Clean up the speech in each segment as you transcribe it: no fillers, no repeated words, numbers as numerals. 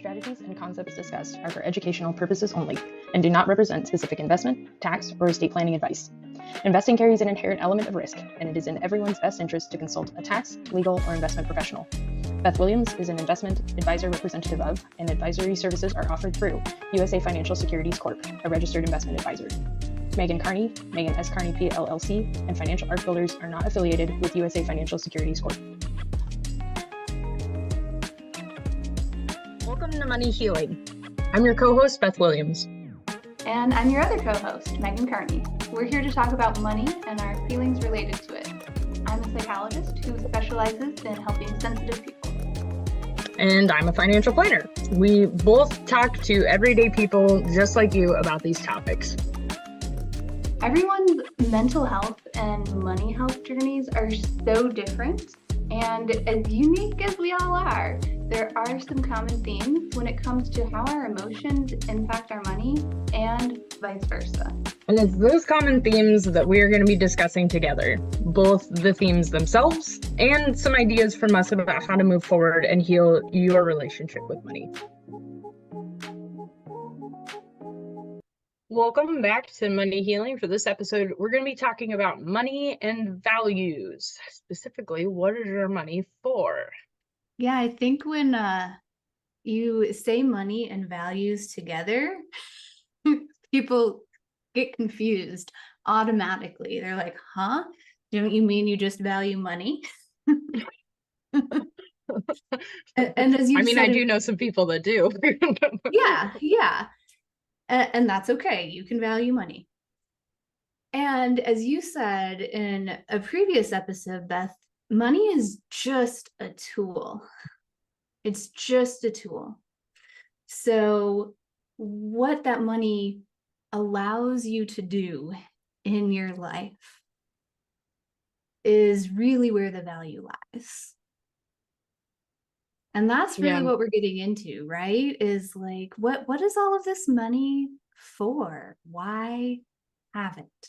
strategies and concepts discussed are for educational purposes only and do not represent specific investment, tax, or estate planning advice. Investing carries an inherent element of risk, and it is in everyone's best interest to consult a tax, legal, or investment professional. Beth Williams is an investment advisor representative of, and advisory services are offered through USA Financial Securities Corp., a registered investment advisor. Megan Carney, Megan S. Carney PLLC, and Financial Arc Builders are not affiliated with USA Financial Securities Corp. Welcome to Money Healing. I'm your co-host, Beth Williams. And I'm your other co-host, Megan Carney. We're here to talk about money and our feelings related to it. I'm a psychologist who specializes in helping sensitive people. And I'm a financial planner. We both talk to everyday people just like you about these topics. Everyone's mental health and money health journeys are so different. And as unique as we all are, there are some common themes when it comes to how our emotions impact our money and vice versa. And it's those common themes that we are going to be discussing together, both the themes themselves and some ideas from us about how to move forward and heal your relationship with money. Welcome back to Money Healing. For this episode, we're going to be talking about money and values. Specifically, what is your money for? Yeah, I think when you say money and values together, people get confused automatically. They're like, huh? Don't you mean you just value money? and as you I do know some people that do. Yeah. And that's okay. You can value money. And as you said in a previous episode, Beth, money is just a tool. It's just a tool. So what that money allows you to do in your life is really where the value lies. And that's really what we're getting into, right? Is like, what is all of this money for? Why have it?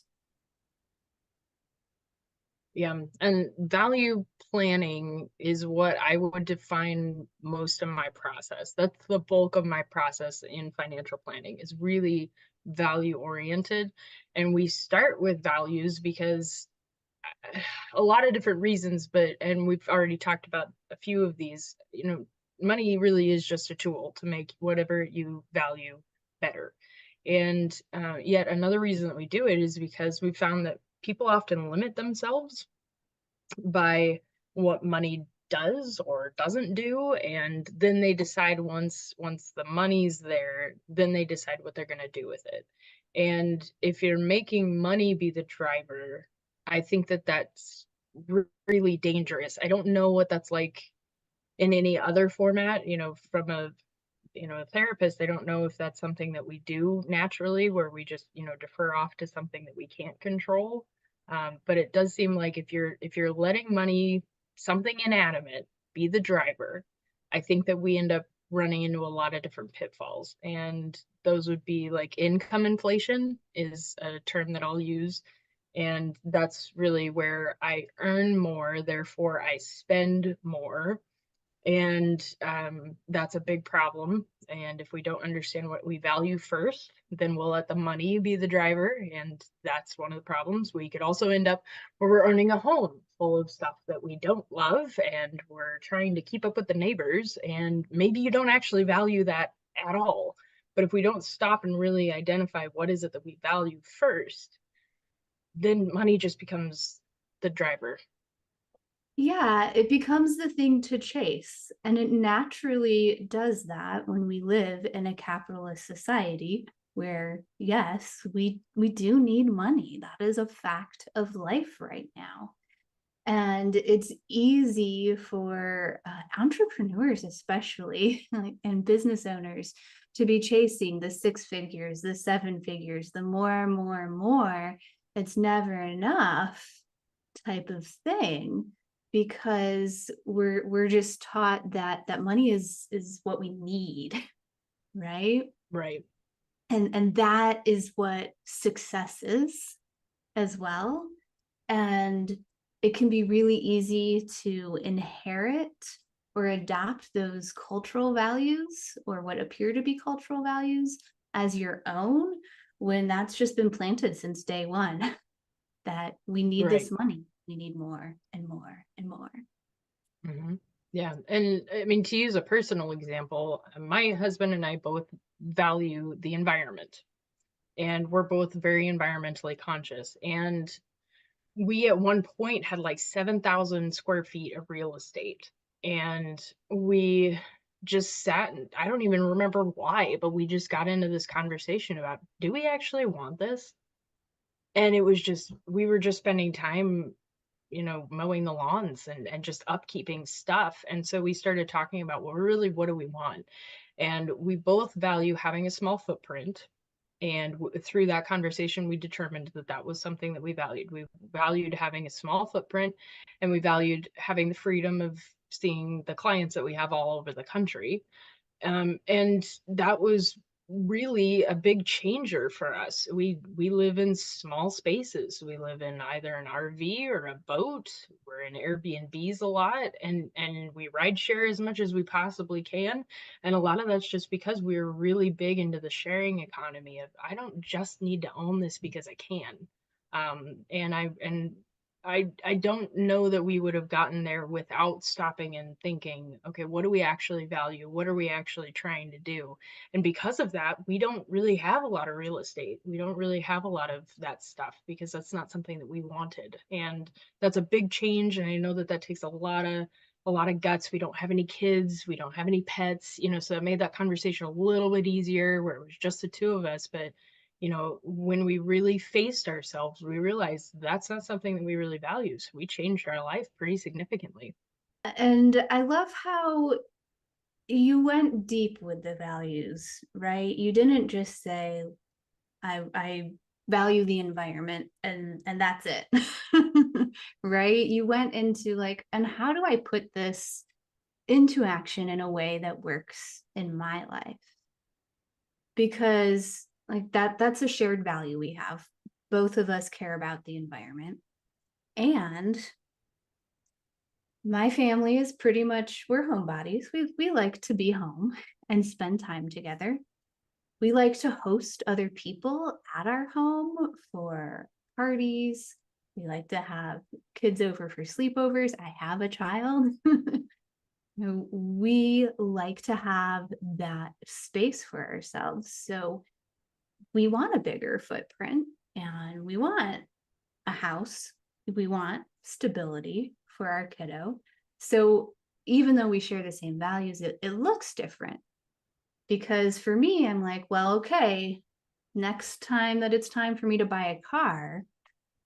Yeah, and value planning is what I would define most of my process. That's the bulk of my process in financial planning, is really value oriented. And we start with values because a lot of different reasons, and we've already talked about a few of these. Money really is just a tool to make whatever you value better. And yet another reason that we do it is because we found that people often limit themselves by what money does or doesn't do, and then they decide once the money's there, then they decide what they're going to do with it. And if you're making money be the driver, I think that that's really dangerous. I don't know what that's like in any other format, from a therapist. I don't know if that's something that we do naturally, where we just, defer off to something that we can't control. But it does seem like if you're letting money, something inanimate, be the driver, I think that we end up running into a lot of different pitfalls. And those would be like income inflation is a term that I'll use. And that's really where I earn more, therefore I spend more. And that's a big problem. And if we don't understand what we value first, then we'll let the money be the driver. And that's one of the problems. We could also end up where we're owning a home full of stuff that we don't love, and we're trying to keep up with the neighbors. And maybe you don't actually value that at all. But if we don't stop and really identify what is it that we value first, then money just becomes the driver. Yeah, it becomes the thing to chase. And it naturally does that when we live in a capitalist society where, yes, we do need money. That is a fact of life right now. And it's easy for entrepreneurs, especially, and business owners, to be chasing the 6 figures, the 7 figures, the more. It's never enough type of thing, because we're just taught that money is what we need, right? Right. And that is what success is as well. And it can be really easy to inherit or adapt those cultural values or what appear to be cultural values as your own when that's just been planted since day one that we need Right. this money. We need more and more and more. Hmm. Yeah. And I mean, to use a personal example, my husband and I both value the environment, and we're both very environmentally conscious. And we at one point had like 7,000 square feet of real estate. And we just sat, and I don't even remember why, but we just got into this conversation about, do we actually want this? And it was just, we were just spending time, mowing the lawns and just upkeeping stuff. And so we started talking about, well, really, what do we want? And we both value having a small footprint. And through that conversation, we determined that that was something that we valued. We valued having a small footprint, and we valued having the freedom of seeing the clients that we have all over the country. And that was really a big changer for us. We live in small spaces. We live in either an RV or a boat. We're in Airbnbs a lot, and we ride share as much as we possibly can. And a lot of that's just because we're really big into the sharing economy of, I don't just need to own this because I can. And I don't know that we would have gotten there without stopping and thinking, okay, what do we actually value? What are we actually trying to do? And because of that, we don't really have a lot of real estate. We don't really have a lot of that stuff because that's not something that we wanted. And that's a big change. And I know that that takes a lot of guts. We don't have any kids, we don't have any pets, so it made that conversation a little bit easier where it was just the two of us. But when we really faced ourselves, we realized that's not something that we really value. So we changed our life pretty significantly. And I love how you went deep with the values, right? You didn't just say, I value the environment and that's it. Right? You went into like, and how do I put this into action in a way that works in my life? Because like that's a shared value we have. Both of us care about the environment. And my family is pretty much, we're homebodies. We like to be home and spend time together. We like to host other people at our home for parties. We like to have kids over for sleepovers. I have a child. We like to have that space for ourselves. So we want a bigger footprint and we want a house. We want stability for our kiddo. So even though we share the same values, it looks different. Because for me, I'm like, well, okay, next time that it's time for me to buy a car,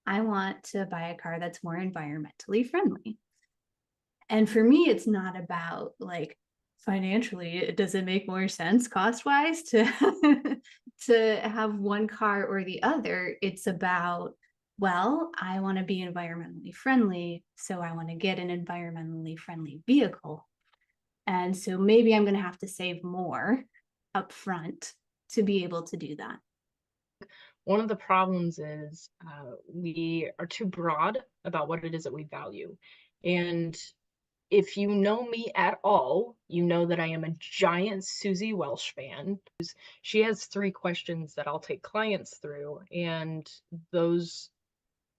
I want to buy a car that's more environmentally friendly. And for me, it's not about like financially, does it make more sense cost wise to to have one car or the other? It's about, well, I want to be environmentally friendly, so I want to get an environmentally friendly vehicle. And so maybe I'm going to have to save more upfront to be able to do that. One of the problems is we are too broad about what it is that we value. And if you know me at all, you know that I am a giant Susie Welsh fan. She has 3 questions that I'll take clients through, and those,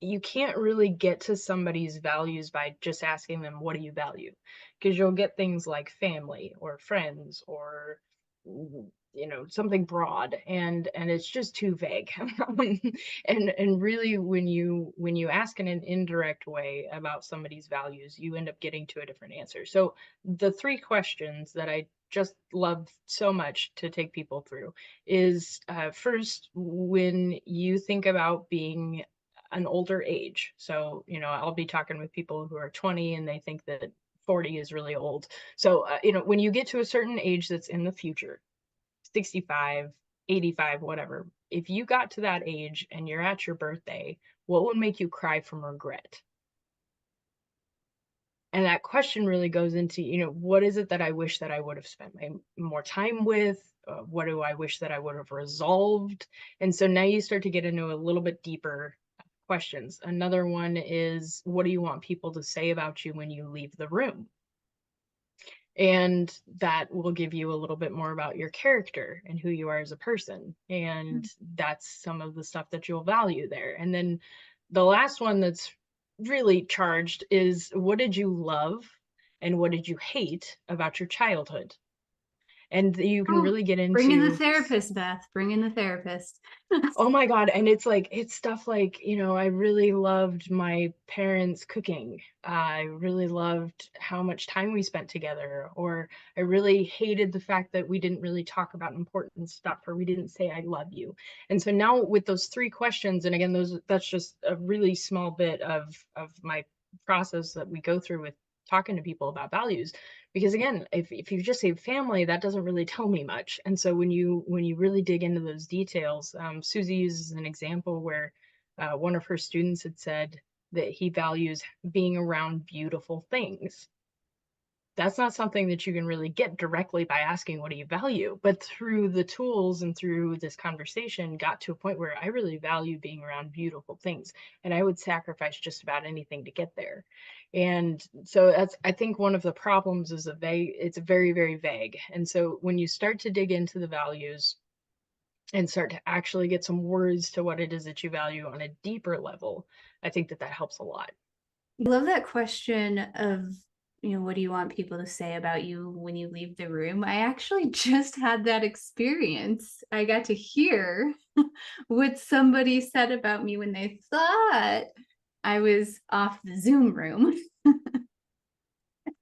you can't really get to somebody's values by just asking them, what do you value? Because you'll get things like family or friends or something broad, and it's just too vague. And really, when you ask in an indirect way about somebody's values, you end up getting to a different answer. So the 3 questions that I just love so much to take people through is, first, when you think about being an older age. So, I'll be talking with people who are 20 and they think that 40 is really old. So, when you get to a certain age that's in the future, 65, 85, whatever, if you got to that age and you're at your birthday, what would make you cry from regret? And that question really goes into, what is it that I wish that I would have spent more time with? What do I wish that I would have resolved? And so now you start to get into a little bit deeper questions. Another one is, what do you want people to say about you when you leave the room? And that will give you a little bit more about your character and who you are as a person. And that's some of the stuff that you'll value there. And then the last one that's really charged is, what did you love and what did you hate about your childhood? And you can Oh, really get bring in the into, therapist, Beth. Bring in the therapist. oh my God. And it's like, it's stuff like, I really loved my parents cooking. I really loved how much time we spent together. Or I really hated the fact that we didn't really talk about important stuff, or we didn't say, I love you. And so now with those 3 questions, and again, that's just a really small bit of my process that we go through with talking to people about values. Because again, if you just say family, that doesn't really tell me much. And so when you really dig into those details, Susie uses an example where one of her students had said that he values being around beautiful things. That's not something that you can really get directly by asking what do you value, but through the tools and through this conversation got to a point where I really value being around beautiful things, and I would sacrifice just about anything to get there. And so that's, I think, one of the problems is it's very, very vague. And so when you start to dig into the values and start to actually get some words to what it is that you value on a deeper level, I think that helps a lot. I love that question of, what do you want people to say about you when you leave the room? I actually just had that experience. I got to hear what somebody said about me when they thought I was off the Zoom room.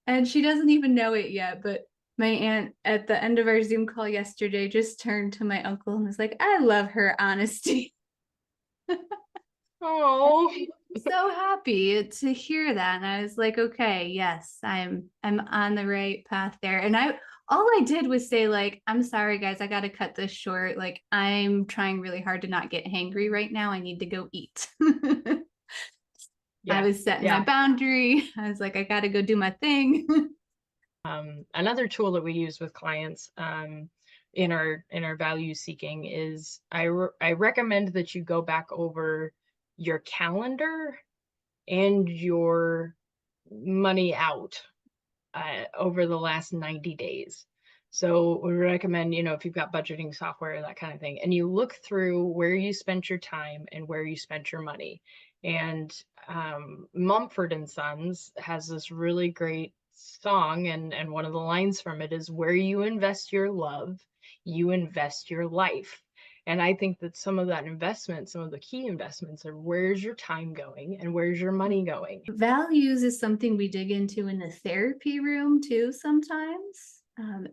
And she doesn't even know it yet, but my aunt at the end of our Zoom call yesterday just turned to my uncle and was like, I love her honesty. Oh, So happy to hear that. And I was like, okay, yes, I'm on the right path there. And all I did was say, like, I'm sorry guys, I gotta cut this short. Like, I'm trying really hard to not get hangry right now. I need to go eat. I yeah, was setting my yeah. boundary. I was like, I gotta go do my thing. Another tool that we use with clients in our value seeking is I recommend that you go back over your calendar and your money out over the last 90 days. So we recommend, if you've got budgeting software, that kind of thing, and you look through where you spent your time and where you spent your money. And Mumford and Sons has this really great song, and one of the lines from it is, where you invest your love, you invest your life. And I think that some of that investment, some of the key investments are, where's your time going and where's your money going? Values is something we dig into in the therapy room too sometimes.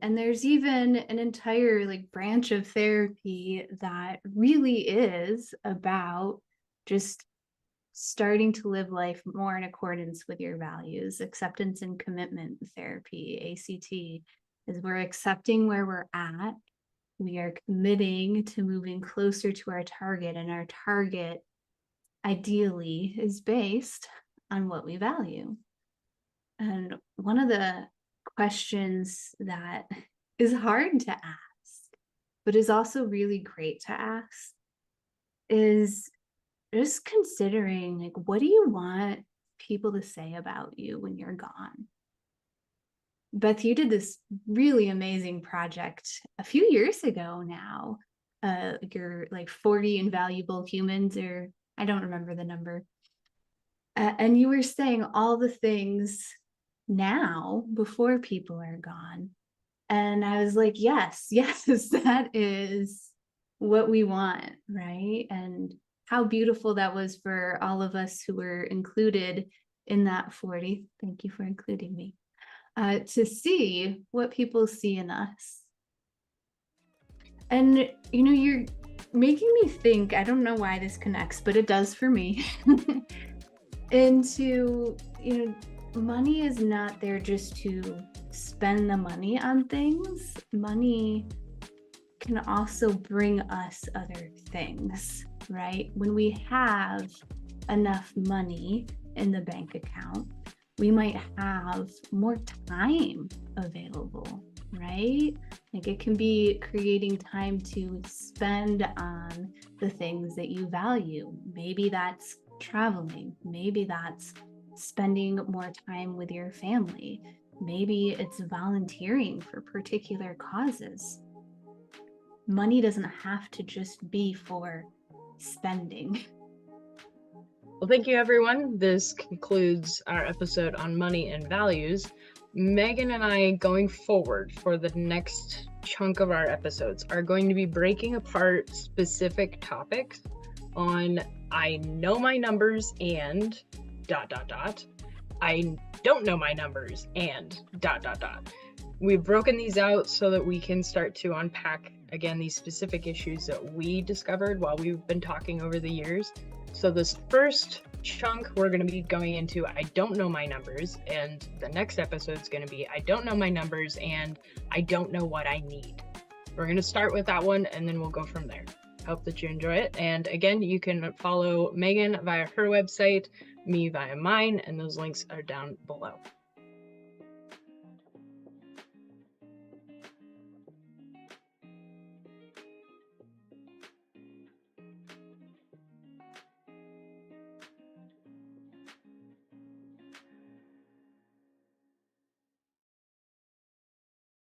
And there's even an entire branch of therapy that really is about just starting to live life more in accordance with your values. Acceptance and commitment therapy, ACT, is we're accepting where we're at. We are committing to moving closer to our target, and our target ideally is based on what we value. And one of the questions that is hard to ask, but is also really great to ask, is just considering, what do you want people to say about you when you're gone? Beth, you did this really amazing project a few years ago now. Your 40 invaluable humans, or I don't remember the number. And you were saying all the things now before people are gone. And I was like, yes, that is what we want, right? And how beautiful that was for all of us who were included in that 40. Thank you for including me. To see what people see in us. And, you're making me think, I don't know why this connects, but it does for me, into, money is not there just to spend the money on things. Money can also bring us other things, right? When we have enough money in the bank account, we might have more time available, right? It can be creating time to spend on the things that you value. Maybe that's traveling. Maybe that's spending more time with your family. Maybe it's volunteering for particular causes. Money doesn't have to just be for spending. Well, thank you, everyone. This concludes our episode on money and values. Megan and I, going forward for the next chunk of our episodes, are going to be breaking apart specific topics on I know my numbers and ... I don't know my numbers and ... We've broken these out so that we can start to unpack, again, these specific issues that we discovered while we've been talking over the years. So this first chunk, we're going to be going into I don't know my numbers, and the next episode is going to be I don't know my numbers and I don't know what I need. We're going to start with that one, and then we'll go from there. Hope that you enjoy it. And again, you can follow Megan via her website, me via mine, and those links are down below.